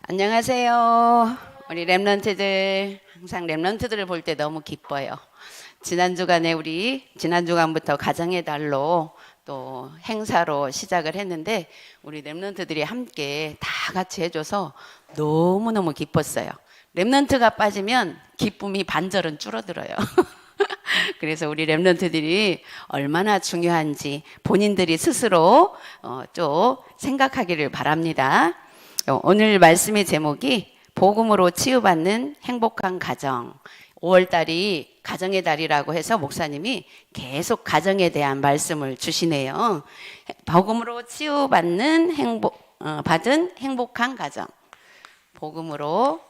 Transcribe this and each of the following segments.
안녕하세요. 우리 랩런트들, 항상 랩런트들을 볼 때 너무 기뻐요. 지난 주간부터 가정의 달로 또 행사로 시작을 했는데 우리 랩런트들이 함께 다 같이 해줘서 너무너무 기뻤어요. 랩런트가 빠지면 기쁨이 반절은 줄어들어요. 그래서 우리 랩런트들이 얼마나 중요한지 본인들이 스스로 좀 생각하기를 바랍니다. 오늘 말씀의 제목이 복음으로 치유받는 행복한 가정. 5월달이 가정의 달이라고 해서 목사님이 계속 가정에 대한 말씀을 주시네요. 복음으로 치유받는 받은 행복한 가정. 복음으로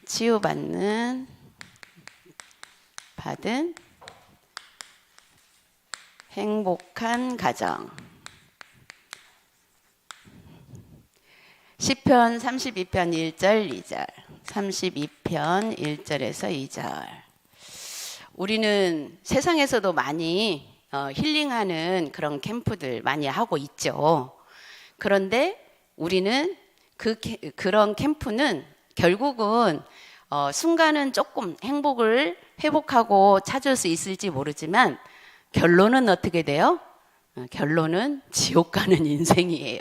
치유받는 받은 행복한 가정. 시편 32편 1절 2절 32편 1절에서 2절. 우리는 세상에서도 많이 힐링하는 그런 캠프들 많이 하고 있죠. 그런데 우리는 그런 캠프는 결국은 순간은 조금 행복을 회복하고 찾을 수 있을지 모르지만 결론은 어떻게 돼요? 결론은 지옥 가는 인생이에요.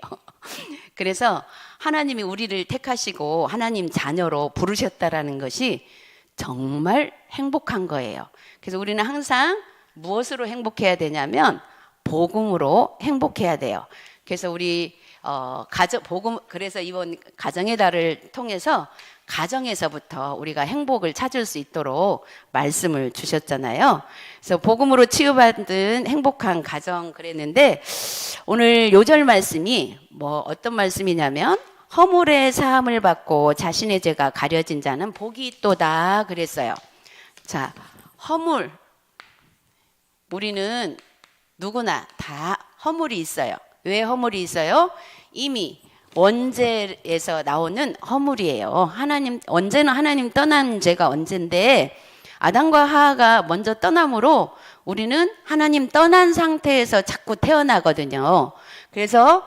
그래서 하나님이 우리를 택하시고 하나님 자녀로 부르셨다라는 것이 정말 행복한 거예요. 그래서 우리는 항상 무엇으로 행복해야 되냐면 복음으로 행복해야 돼요. 그래서 우리 그래서 이번 가정의 달을 통해서 가정에서부터 우리가 행복을 찾을 수 있도록 말씀을 주셨잖아요. 그래서 복음으로 치유받은 행복한 가정 그랬는데 오늘 요절 말씀이 어떤 말씀이냐면 허물의 사함을 받고 자신의 죄가 가려진 자는 복이 있도다 그랬어요. 자, 허물. 우리는 누구나 다 허물이 있어요. 왜 허물이 있어요? 이미 원죄에서 나오는 허물이에요. 언제는 하나님 떠난 죄가 언젠데 아담과 하하가 먼저 떠남으로 우리는 하나님 떠난 상태에서 자꾸 태어나거든요. 그래서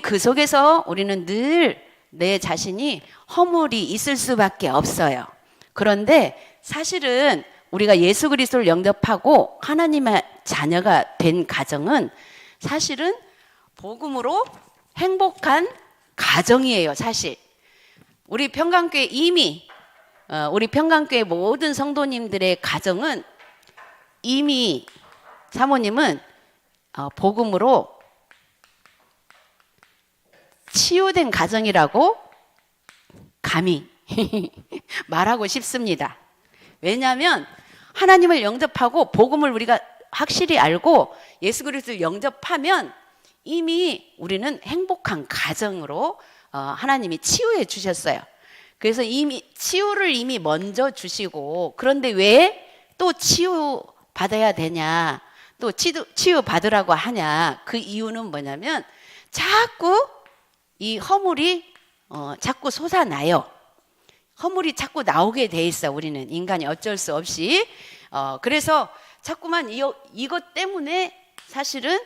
그 속에서 우리는 늘 내 자신이 허물이 있을 수밖에 없어요. 그런데 사실은 우리가 예수 그리스도를 영접하고 하나님의 자녀가 된 가정은 사실은 복음으로 행복한 가정이에요. 사실 우리 평강교회 우리 평강교회 모든 성도님들의 가정은 이미 사모님은 복음으로 치유된 가정이라고 감히 말하고 싶습니다. 왜냐하면 하나님을 영접하고 복음을 우리가 확실히 알고 예수 그리스도를 영접하면 이미 우리는 행복한 가정으로 하나님이 치유해 주셨어요. 그래서 치유를 이미 먼저 주시고 그런데 왜 또 치유 받아야 되냐 또 치유 받으라고 하냐 그 이유는 뭐냐면 자꾸 이 허물이 자꾸 솟아나요. 허물이 자꾸 나오게 돼 있어. 우리는 인간이 어쩔 수 없이 그래서 자꾸만 이것 때문에 사실은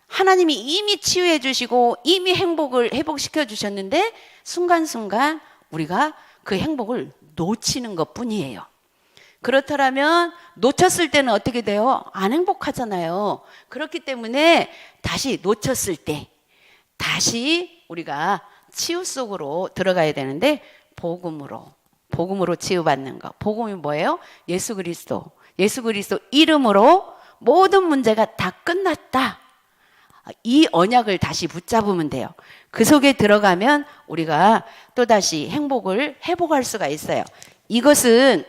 하나님이 이미 치유해 주시고 이미 행복을 회복시켜 주셨는데 순간순간 우리가 그 행복을 놓치는 것 뿐이에요. 그렇다면 놓쳤을 때는 어떻게 돼요? 안 행복하잖아요. 그렇기 때문에 다시 놓쳤을 때 다시 우리가 치유 속으로 들어가야 되는데 복음으로 치유받는 것. 복음이 뭐예요? 예수 그리스도 이름으로 모든 문제가 다 끝났다. 이 언약을 다시 붙잡으면 돼요. 그 속에 들어가면 우리가 또다시 행복을 회복할 수가 있어요. 이것은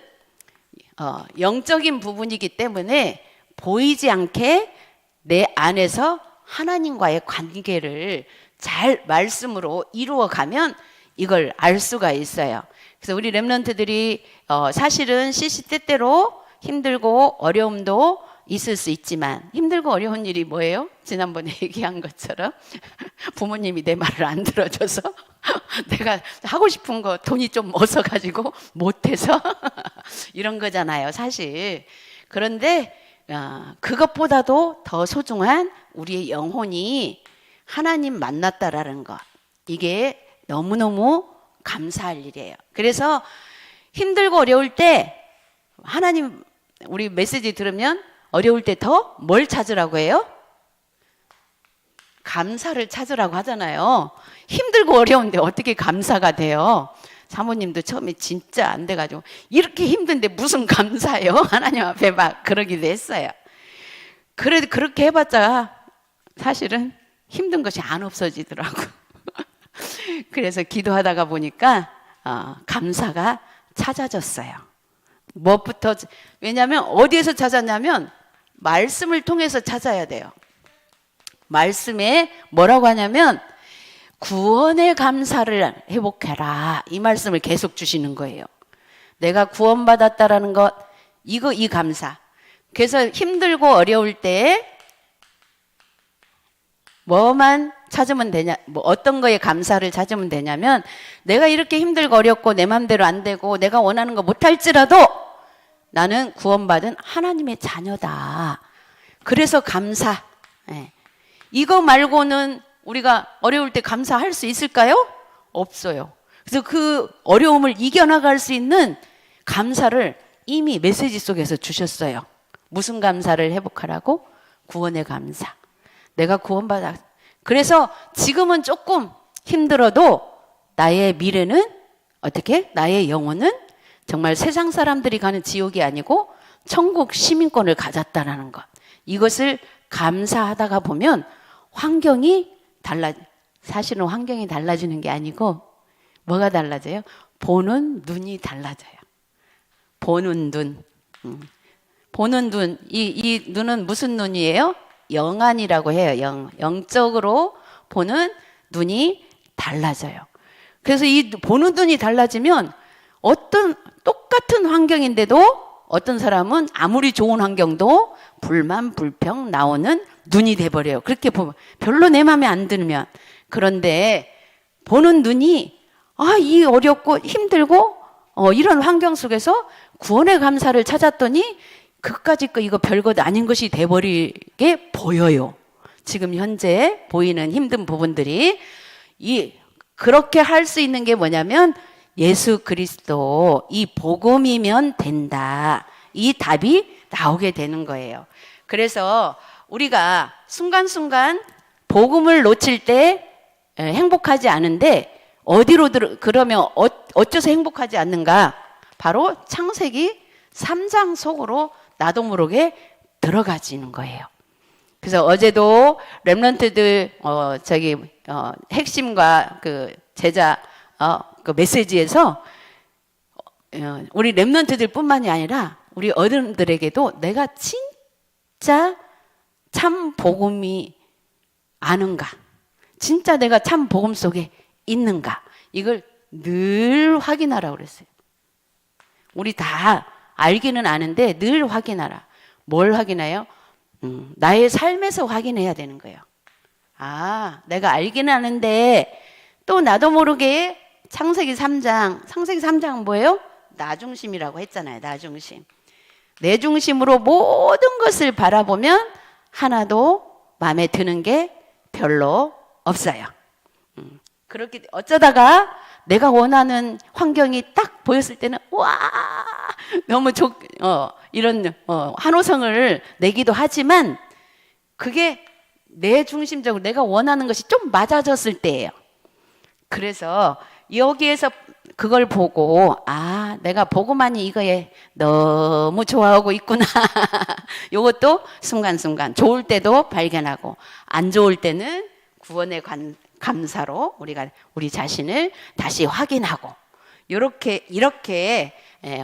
영적인 부분이기 때문에 보이지 않게 내 안에서 하나님과의 관계를 잘 말씀으로 이루어가면 이걸 알 수가 있어요. 그래서 우리 랩런트들이 사실은 시시때때로 힘들고 어려움도 있을 수 있지만 힘들고 어려운 일이 뭐예요? 지난번에 얘기한 것처럼 부모님이 내 말을 안 들어줘서 내가 하고 싶은 거 돈이 좀 없어가지고 못해서 이런 거잖아요 사실. 그런데 그것보다도 더 소중한 우리의 영혼이 하나님 만났다라는 것. 이게 너무너무 감사할 일이에요. 그래서 힘들고 어려울 때 하나님 우리 메시지 들으면 어려울 때 더 뭘 찾으라고 해요? 감사를 찾으라고 하잖아요. 힘들고 어려운데 어떻게 감사가 돼요? 사모님도 처음에 진짜 안 돼가지고 이렇게 힘든데 무슨 감사예요? 하나님 앞에 막 그러기도 했어요. 그래도 그렇게 해봤자 사실은 힘든 것이 안 없어지더라고. 그래서 기도하다가 보니까 감사가 찾아졌어요. 무엇부터, 왜냐하면 어디에서 찾았냐면 말씀을 통해서 찾아야 돼요. 말씀에 뭐라고 하냐면 구원의 감사를 회복해라, 이 말씀을 계속 주시는 거예요. 내가 구원받았다라는 것, 이 감사. 그래서 힘들고 어려울 때 뭐만 찾으면 되냐, 뭐 어떤 거에 감사를 찾으면 되냐면, 내가 이렇게 힘들고 어렵고 내 마음대로 안 되고 내가 원하는 거 못할지라도 나는 구원받은 하나님의 자녀다. 그래서 감사. 이거 말고는 우리가 어려울 때 감사할 수 있을까요? 없어요. 그래서 그 어려움을 이겨나갈 수 있는 감사를 이미 메시지 속에서 주셨어요. 무슨 감사를 회복하라고? 구원의 감사. 내가 구원받아. 그래서 지금은 조금 힘들어도 나의 미래는 어떻게? 나의 영혼은 정말 세상 사람들이 가는 지옥이 아니고 천국 시민권을 가졌다라는 것. 이것을 감사하다가 보면 환경이 사실은 환경이 달라지는 게 아니고 뭐가 달라져요? 보는 눈이 달라져요. 보는 눈. 보는 눈. 이 눈은 무슨 눈이에요? 영안이라고 해요. 영적으로 보는 눈이 달라져요. 그래서 이 보는 눈이 달라지면 어떤 똑같은 환경인데도 어떤 사람은 아무리 좋은 환경도 불만, 불평 나오는 눈이 돼버려요. 그렇게 보면 별로 내 마음에 안 들면. 그런데 보는 눈이 이 어렵고 힘들고 이런 환경 속에서 구원의 감사를 찾았더니 그까짓 거 이거 별것 아닌 것이 돼버리게 보여요. 지금 현재 보이는 힘든 부분들이 그렇게 할 수 있는 게 뭐냐면 예수 그리스도 이 복음이면 된다. 이 답이 나오게 되는 거예요. 그래서 우리가 순간순간 복음을 놓칠 때 행복하지 않은데 그러면 어째서 행복하지 않는가? 바로 창세기 3장 속으로 나도 모르게 들어가지는 거예요. 그래서 어제도 렘넌트들 핵심과 그 제자 그 메시지에서 우리 렘넌트들뿐만이 아니라 우리 어른들에게도 내가 진짜 참 복음이 아는가, 진짜 내가 참 복음 속에 있는가, 이걸 늘 확인하라고 그랬어요. 우리 다 알기는 아는데 늘 확인하라. 뭘 확인해요? 나의 삶에서 확인해야 되는 거예요. 내가 알기는 아는데 또 나도 모르게 창세기 3장은 뭐예요? 나 중심이라고 했잖아요. 나 중심. 내 중심으로 모든 것을 바라보면 하나도 마음에 드는 게 별로 없어요. 그렇게 어쩌다가 내가 원하는 환경이 딱 보였을 때는 너무 이런 환호성을 내기도 하지만 그게 내 중심적으로 내가 원하는 것이 좀 맞아졌을 때예요. 그래서 여기에서 그걸 보고 내가 보고만이 이거에 너무 좋아하고 있구나. 이것도 순간순간 좋을 때도 발견하고 안 좋을 때는 구원의 감사로 우리가 우리 자신을 다시 확인하고 이렇게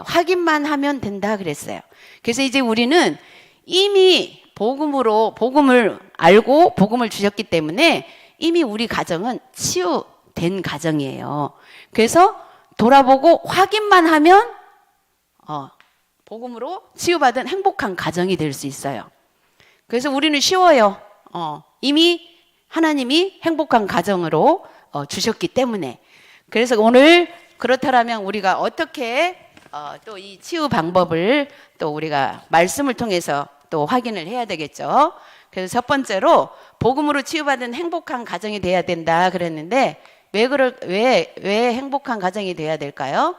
확인만 하면 된다 그랬어요. 그래서 이제 우리는 이미 복음을 알고 복음을 주셨기 때문에 이미 우리 가정은 치유된 가정이에요. 그래서 돌아보고 확인만 하면 복음으로 치유받은 행복한 가정이 될 수 있어요. 그래서 우리는 쉬워요. 이미 하나님이 행복한 가정으로 주셨기 때문에. 그래서 오늘 그렇다면 우리가 어떻게 또 이 치유 방법을 또 우리가 말씀을 통해서 또 확인을 해야 되겠죠. 그래서 첫 번째로 복음으로 치유받은 행복한 가정이 돼야 된다 그랬는데 왜 행복한 가정이 돼야 될까요?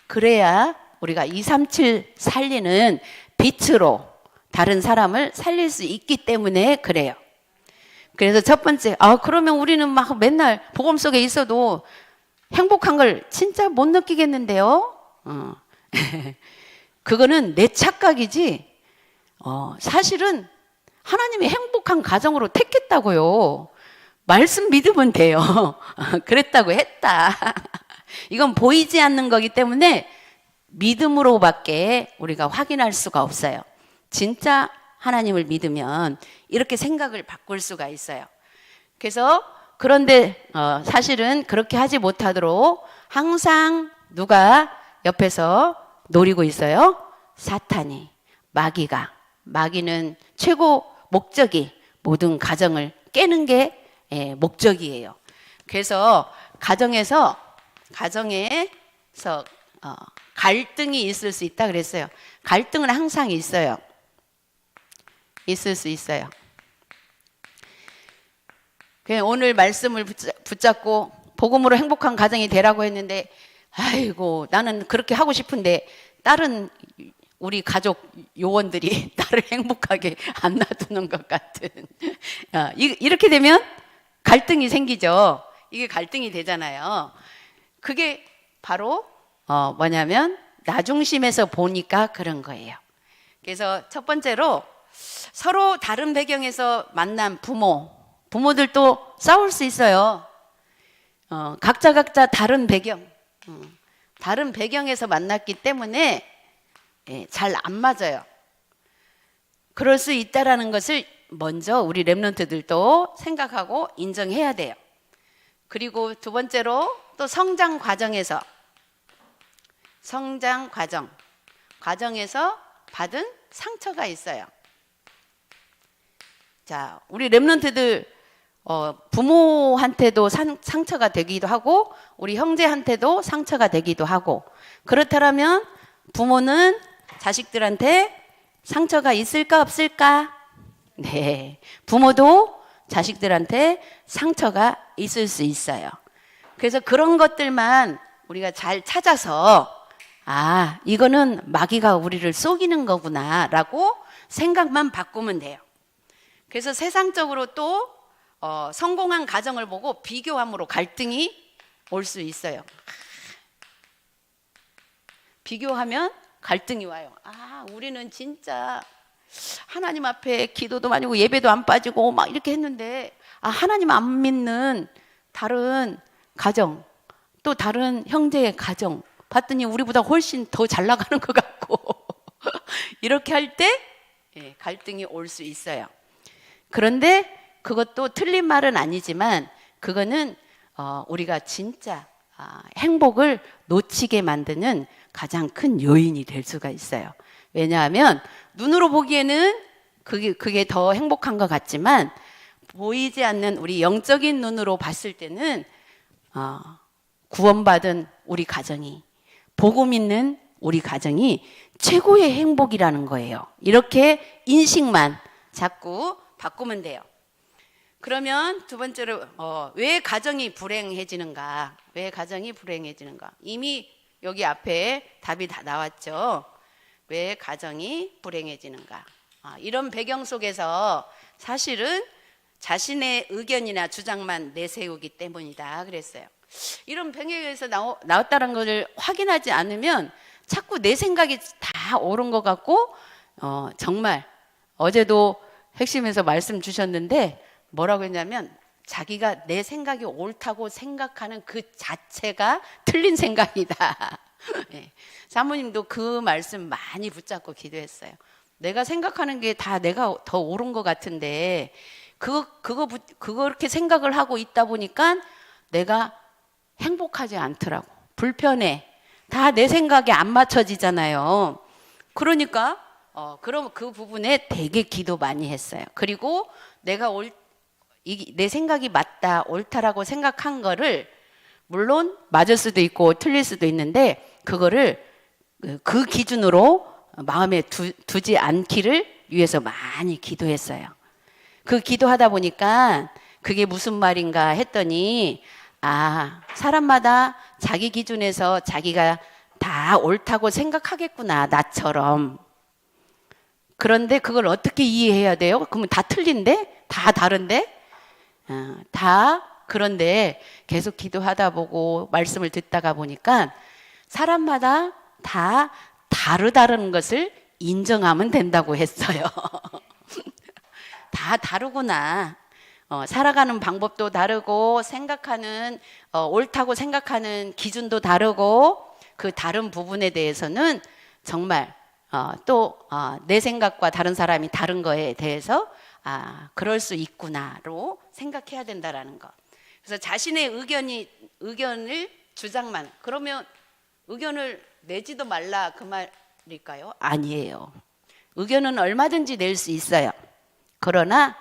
그래야 우리가 237 살리는 빛으로 다른 사람을 살릴 수 있기 때문에 그래요. 그래서 첫 번째, 그러면 우리는 막 맨날 복음 속에 있어도 행복한 걸 진짜 못 느끼겠는데요? 그거는 내 착각이지, 사실은 하나님이 행복한 가정으로 택했다고요. 말씀 믿으면 돼요. 그랬다고 했다. 이건 보이지 않는 거기 때문에 믿음으로밖에 우리가 확인할 수가 없어요. 진짜 하나님을 믿으면 이렇게 생각을 바꿀 수가 있어요. 그래서 그런데 사실은 그렇게 하지 못하도록 항상 누가 옆에서 노리고 있어요? 사탄이, 마귀는 최고 목적이 모든 가정을 깨는 게 목적이에요. 그래서 가정에서 갈등이 있을 수 있다 그랬어요. 갈등은 항상 있어요. 있을 수 있어요. 오늘 말씀을 붙잡고 복음으로 행복한 가정이 되라고 했는데, 아이고 나는 그렇게 하고 싶은데 다른 우리 가족 요원들이 나를 행복하게 안 놔두는 것 같은, 이렇게 되면 갈등이 생기죠. 이게 갈등이 되잖아요. 그게 바로 뭐냐면 나 중심에서 보니까 그런 거예요. 그래서 첫 번째로 서로 다른 배경에서 만난 부모들도 싸울 수 있어요. 각자 다른 배경에서 만났기 때문에 잘 안 맞아요. 그럴 수 있다라는 것을 먼저 우리 렘넌트들도 생각하고 인정해야 돼요. 그리고 두 번째로 또 성장 과정에서 받은 상처가 있어요. 자, 우리 렘넌트들 부모한테도 상처가 되기도 하고 우리 형제한테도 상처가 되기도 하고, 그렇다면 부모는 자식들한테 상처가 있을까 없을까? 네, 부모도 자식들한테 상처가 있을 수 있어요. 그래서 그런 것들만 우리가 잘 찾아서 이거는 마귀가 우리를 속이는 거구나 라고 생각만 바꾸면 돼요. 그래서 세상적으로 또 성공한 가정을 보고 비교함으로 갈등이 올 수 있어요. 비교하면 갈등이 와요. 우리는 진짜 하나님 앞에 기도도 많이 하고 예배도 안 빠지고 막 이렇게 했는데 하나님 안 믿는 다른 가정, 또 다른 형제의 가정 봤더니 우리보다 훨씬 더 잘 나가는 것 같고 이렇게 할 때 갈등이 올 수 있어요. 그런데 그것도 틀린 말은 아니지만 그거는 우리가 진짜 행복을 놓치게 만드는 가장 큰 요인이 될 수가 있어요. 왜냐하면 눈으로 보기에는 그게 더 행복한 것 같지만 보이지 않는 우리 영적인 눈으로 봤을 때는 구원받은 우리 가정이, 복음 있는 우리 가정이 최고의 행복이라는 거예요. 이렇게 인식만 자꾸 바꾸면 돼요. 그러면 두 번째로 왜 가정이 불행해지는가? 이미 여기 앞에 답이 다 나왔죠. 왜 가정이 불행해지는가? 이런 배경 속에서 사실은 자신의 의견이나 주장만 내세우기 때문이다 그랬어요. 이런 배경에서 나왔다는 것을 확인하지 않으면 자꾸 내 생각이 다 옳은 것 같고, 정말 어제도 핵심에서 말씀 주셨는데 뭐라고 했냐면 자기가 내 생각이 옳다고 생각하는 그 자체가 틀린 생각이다. 네. 사모님도 그 말씀 많이 붙잡고 기도했어요. 내가 생각하는 게 다 내가 더 옳은 것 같은데 그렇게 생각을 하고 있다 보니까 내가 행복하지 않더라고. 불편해. 다 내 생각에 안 맞춰지잖아요. 그러니까 그럼 그 부분에 되게 기도 많이 했어요. 그리고 내가 내 생각이 맞다, 옳다라고 생각한 거를 물론 맞을 수도 있고 틀릴 수도 있는데 그거를 그 기준으로 마음에 두지 않기를 위해서 많이 기도했어요. 그 기도하다 보니까 그게 무슨 말인가 했더니 사람마다 자기 기준에서 자기가 다 옳다고 생각하겠구나, 나처럼. 그런데 그걸 어떻게 이해해야 돼요? 그러면 다 틀린데? 다 다른데? 그런데 계속 기도하다 보고 말씀을 듣다가 보니까 사람마다 다 다르다는 것을 인정하면 된다고 했어요. 다 다르구나. 살아가는 방법도 다르고 생각하는 옳다고 생각하는 기준도 다르고 그 다른 부분에 대해서는 정말 또 내 생각과 다른 사람이 다른 거에 대해서 그럴 수 있구나로 생각해야 된다라는 거. 그래서 자신의 의견을 주장만 그러면 의견을 내지도 말라 그 말일까요? 아니에요. 의견은 얼마든지 낼 수 있어요. 그러나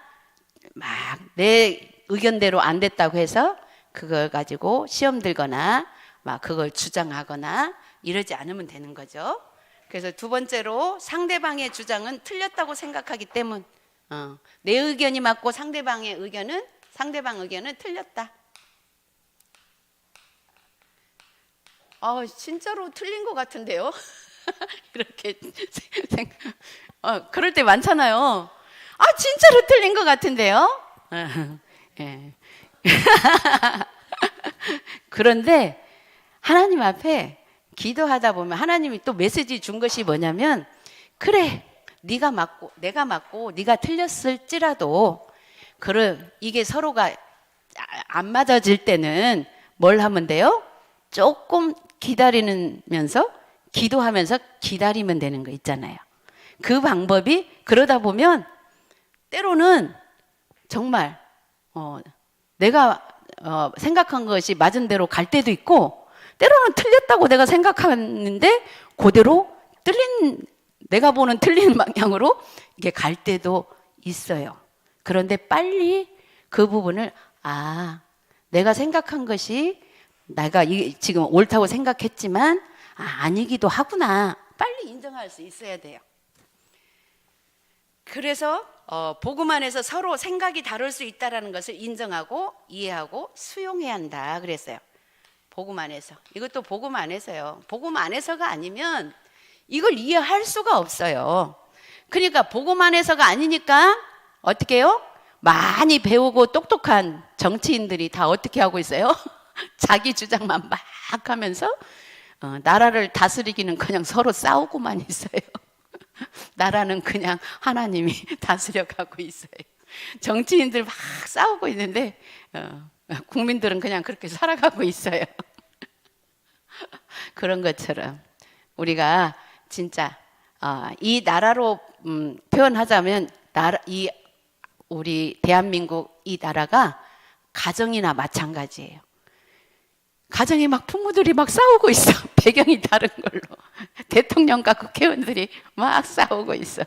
막 내 의견대로 안 됐다고 해서 그걸 가지고 시험 들거나 막 그걸 주장하거나 이러지 않으면 되는 거죠. 그래서 두 번째로 상대방의 주장은 틀렸다고 생각하기 때문 내 의견이 맞고 상대방 의견은 틀렸다. 진짜로 틀린 것 같은데요? 이렇게 그럴 때 많잖아요. 진짜로 틀린 것 같은데요? 예. 그런데 하나님 앞에 기도하다 보면 하나님이 또 메시지 준 것이 뭐냐면 그래 네가 맞고 내가 맞고 네가 틀렸을지라도 이게 서로가 안 맞아질 때는 뭘 하면 돼요? 조금 기다리면서 기도하면서 기다리면 되는 거 있잖아요. 그 방법이 그러다 보면 때로는 정말 내가 생각한 것이 맞은 대로 갈 때도 있고 때로는 틀렸다고 내가 생각하는데 그대로 내가 보는 틀린 방향으로 이게 갈 때도 있어요. 그런데 빨리 그 부분을 내가 생각한 것이 내가 지금 옳다고 생각했지만 아니기도 하구나 빨리 인정할 수 있어야 돼요. 그래서 복음 안에서 서로 생각이 다를 수 있다는 것을 인정하고 이해하고 수용해야 한다 그랬어요. 복음 안에서. 이것도 복음 안에서요. 복음 안에서가 아니면 이걸 이해할 수가 없어요. 그러니까 복음 안에서가 아니니까 어떻게 해요? 많이 배우고 똑똑한 정치인들이 다 어떻게 하고 있어요? 자기 주장만 막 하면서 나라를 다스리기는 그냥 서로 싸우고만 있어요. 나라는 그냥 하나님이 다스려가고 있어요. 정치인들 막 싸우고 있는데 국민들은 그냥 그렇게 살아가고 있어요. 그런 것처럼 우리가 진짜 이 나라로 표현하자면 우리 대한민국 이 나라가 가정이나 마찬가지예요. 가정에 막 부모들이 막 싸우고 있어. 배경이 다른 걸로. 대통령과 국회의원들이 막 싸우고 있어.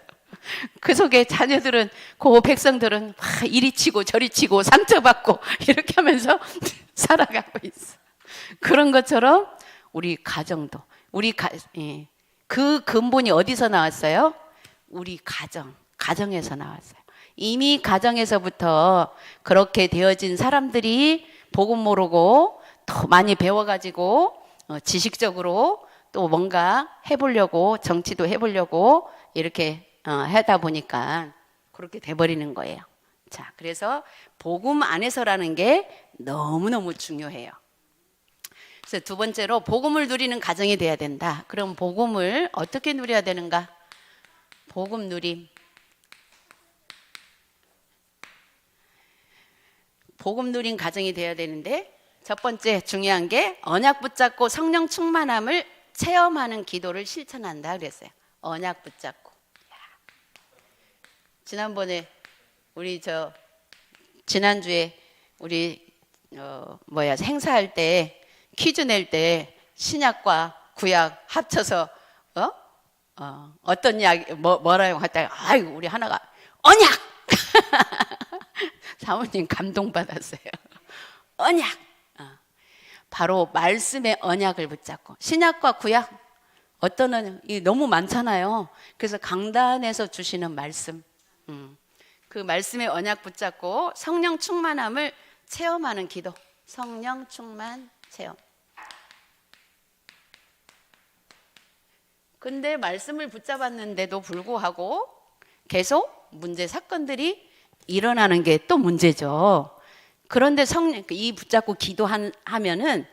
그 속에 자녀들은, 그 백성들은 막 이리 치고 저리 치고 상처받고 이렇게 하면서 살아가고 있어. 그런 것처럼 우리 가정도, 그 근본이 어디서 나왔어요? 우리 가정에서 나왔어요. 이미 가정에서부터 그렇게 되어진 사람들이 복음 모르고 더 많이 배워가지고 지식적으로 또 뭔가 해보려고 정치도 해보려고 이렇게 하다 보니까 그렇게 돼버리는 거예요. 자, 그래서 복음 안에서라는 게 너무너무 중요해요. 그래서 두 번째로 복음을 누리는 가정이 돼야 된다. 그럼 복음을 어떻게 누려야 되는가? 복음 누림. 복음 누린 가정이 돼야 되는데 첫 번째 중요한 게 언약 붙잡고 성령 충만함을 체험하는 기도를 실천한다 그랬어요. 언약 붙잡고. 지난번에 지난주에 우리 행사할 때 퀴즈 낼 때 신약과 구약 합쳐서 어떤 이야기 뭐라고 했다가 아이고 우리 하나가 언약 사모님 감동받았어요. 언약. 바로 말씀의 언약을 붙잡고 신약과 구약 어떤 너무 많잖아요. 그래서 강단에서 주시는 말씀 그 말씀의 언약 붙잡고 성령 충만함을 체험하는 기도. 성령 충만 체험. 근데 말씀을 붙잡았는데도 불구하고 계속 문제 사건들이 일어나는 게 또 문제죠. 그런데 이 붙잡고 기도하면은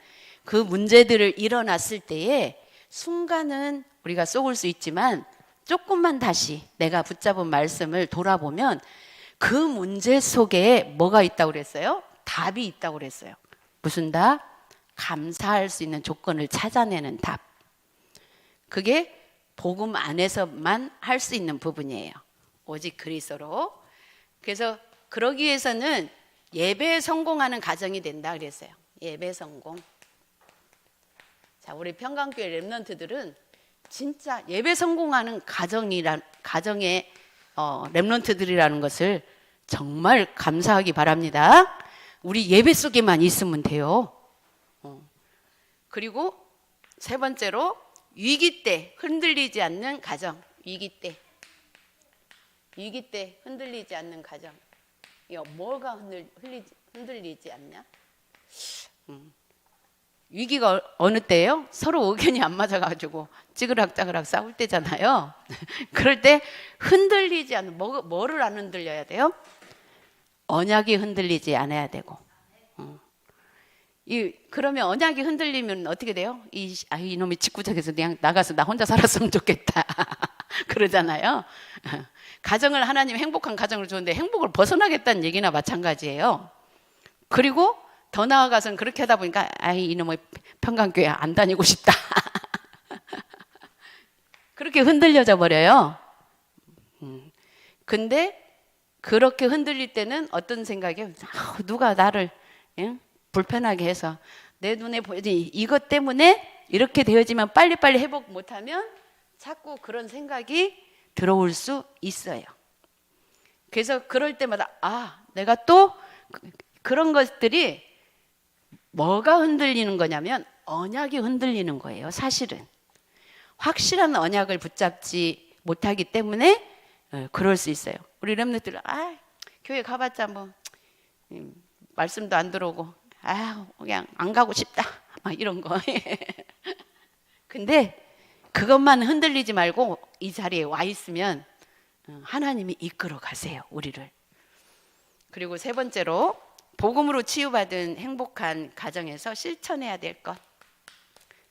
그 문제들을 일어났을 때에 순간은 우리가 쏘을 수 있지만 조금만 다시 내가 붙잡은 말씀을 돌아보면 그 문제 속에 뭐가 있다고 그랬어요? 답이 있다고 그랬어요. 무슨 답? 감사할 수 있는 조건을 찾아내는 답. 그게 복음 안에서만 할 수 있는 부분이에요. 오직 그리스도로. 그래서 그러기 위해서는 예배에 성공하는 가정이 된다 그랬어요. 예배 성공. 자, 우리 평강교회 랩런트들은 진짜 예배 성공하는 가정의 랩런트들이라는 것을 정말 감사하기 바랍니다. 우리 예배 속에만 있으면 돼요. 그리고 세 번째로 위기 때 흔들리지 않는 가정. 위기 때 흔들리지 않는 가정. 뭐가 흔들리지 않냐? 위기가 어느 때예요? 서로 의견이 안 맞아가지고 찌그락짜그락 싸울 때잖아요. 그럴 때 흔들리지 않는, 뭐를 안 흔들려야 돼요? 언약이 흔들리지 않아야 되고. 그러면 언약이 흔들리면 어떻게 돼요? 이놈이 직구적에서 그냥 나가서 나 혼자 살았으면 좋겠다. 그러잖아요. 가정을 하나님 행복한 가정을 주는데 행복을 벗어나겠다는 얘기나 마찬가지예요. 그리고 더 나아가서는 그렇게 하다 보니까 이놈의 평강교회 안 다니고 싶다. 그렇게 흔들려져 버려요. 근데 그렇게 흔들릴 때는 어떤 생각이에요? 누가 나를 불편하게 해서 내 눈에 보이지 이것 때문에 이렇게 되어지면 빨리빨리 회복 못하면 자꾸 그런 생각이 들어올 수 있어요. 그래서 그럴 때마다 내가 또 그런 것들이 뭐가 흔들리는 거냐면 언약이 흔들리는 거예요. 사실은 확실한 언약을 붙잡지 못하기 때문에 그럴 수 있어요. 우리 렘넌트들 교회 가봤자 뭐 말씀도 안 들어오고 그냥 안 가고 싶다 막 이런 거. 근데 그것만 흔들리지 말고 이 자리에 와 있으면 하나님이 이끌어 가세요, 우리를. 그리고 세 번째로 복음으로 치유받은 행복한 가정에서 실천해야 될 것.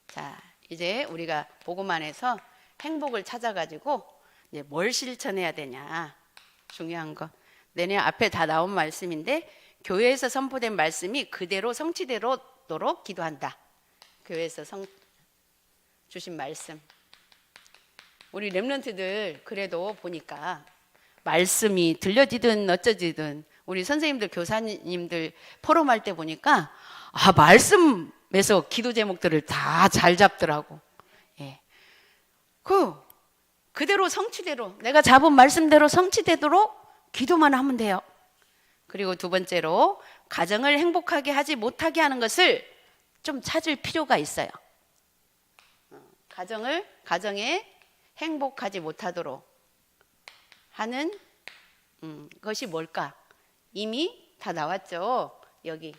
자, 이제 우리가 복음 안에서 행복을 찾아가지고 이제 뭘 실천해야 되냐. 중요한 거. 내내 앞에 다 나온 말씀인데 교회에서 선포된 말씀이 그대로 성취되도록 기도한다. 교회에서 주신 말씀. 우리 랩런트들 그래도 보니까 말씀이 들려지든 어쩌지든 우리 선생님들 교사님들 포럼할 때 보니까 말씀에서 기도 제목들을 다 잘 잡더라고. 그대로 성취대로 내가 잡은 말씀대로 성취되도록 기도만 하면 돼요. 그리고 두 번째로 가정을 행복하게 하지 못하게 하는 것을 좀 찾을 필요가 있어요. 가정에 행복하지 못하도록 하는 것이 뭘까? 이미 다 나왔죠. 여기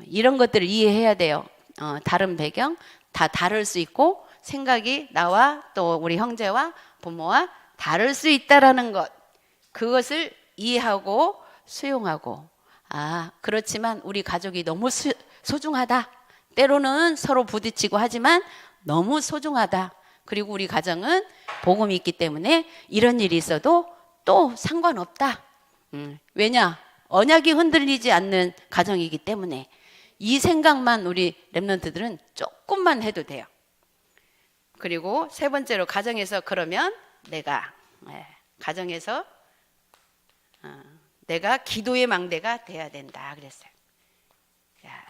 이런 것들을 이해해야 돼요. 다른 배경 다 다를 수 있고 생각이 나와 또 우리 형제와 부모와 다를 수 있다라는 것, 그것을 이해하고 수용하고 그렇지만 우리 가족이 너무 소중하다. 때로는 서로 부딪히고 하지만 너무 소중하다. 그리고 우리 가정은 복음이 있기 때문에 이런 일이 있어도 또 상관없다. 왜냐? 언약이 흔들리지 않는 가정이기 때문에 이 생각만 우리 랩런트들은 조금만 해도 돼요. 그리고 세 번째로 가정에서 그러면 가정에서 내가 기도의 망대가 돼야 된다 그랬어요.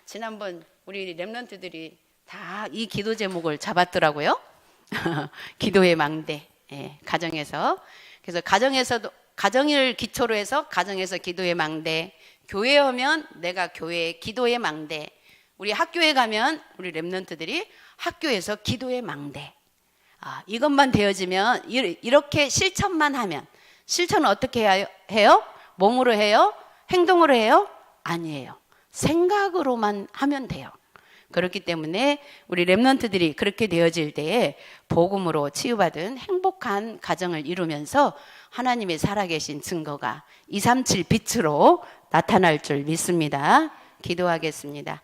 지난번 우리 랩런트들이 다 이 기도 제목을 잡았더라고요. 기도의 망대. 가정에서. 그래서 가정을 기초로 해서 가정에서 기도의 망대, 교회 오면 내가 교회의 기도의 망대, 우리 학교에 가면 우리 랩런트들이 학교에서 기도의 망대. 이것만 되어지면 이렇게 실천만 하면, 실천은 어떻게 해요? 몸으로 해요? 행동으로 해요? 아니에요. 생각으로만 하면 돼요. 그렇기 때문에 우리 렘넌트들이 그렇게 되어질 때에 복음으로 치유받은 행복한 가정을 이루면서 하나님의 살아계신 증거가 237 빛으로 나타날 줄 믿습니다. 기도하겠습니다.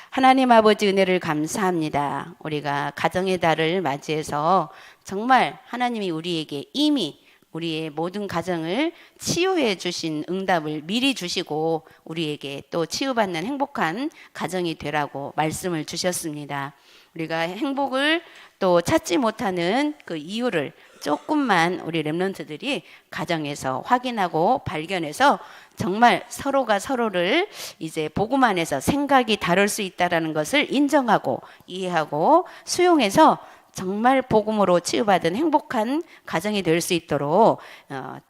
하나님 아버지 은혜를 감사합니다. 우리가 가정의 달을 맞이해서 정말 하나님이 우리에게 이미 우리의 모든 가정을 치유해 주신 응답을 미리 주시고 우리에게 또 치유받는 행복한 가정이 되라고 말씀을 주셨습니다. 우리가 행복을 또 찾지 못하는 그 이유를 조금만 우리 렘넌트들이 가정에서 확인하고 발견해서 정말 서로가 서로를 이제 복음 안에서 생각이 다를 수 있다는 것을 인정하고 이해하고 수용해서 정말 복음으로 치유받은 행복한 가정이 될 수 있도록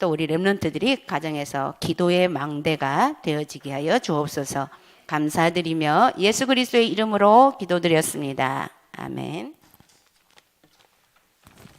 또 우리 렘넌트들이 가정에서 기도의 망대가 되어지게 하여 주옵소서. 감사드리며 예수 그리스도의 이름으로 기도드렸습니다. 아멘.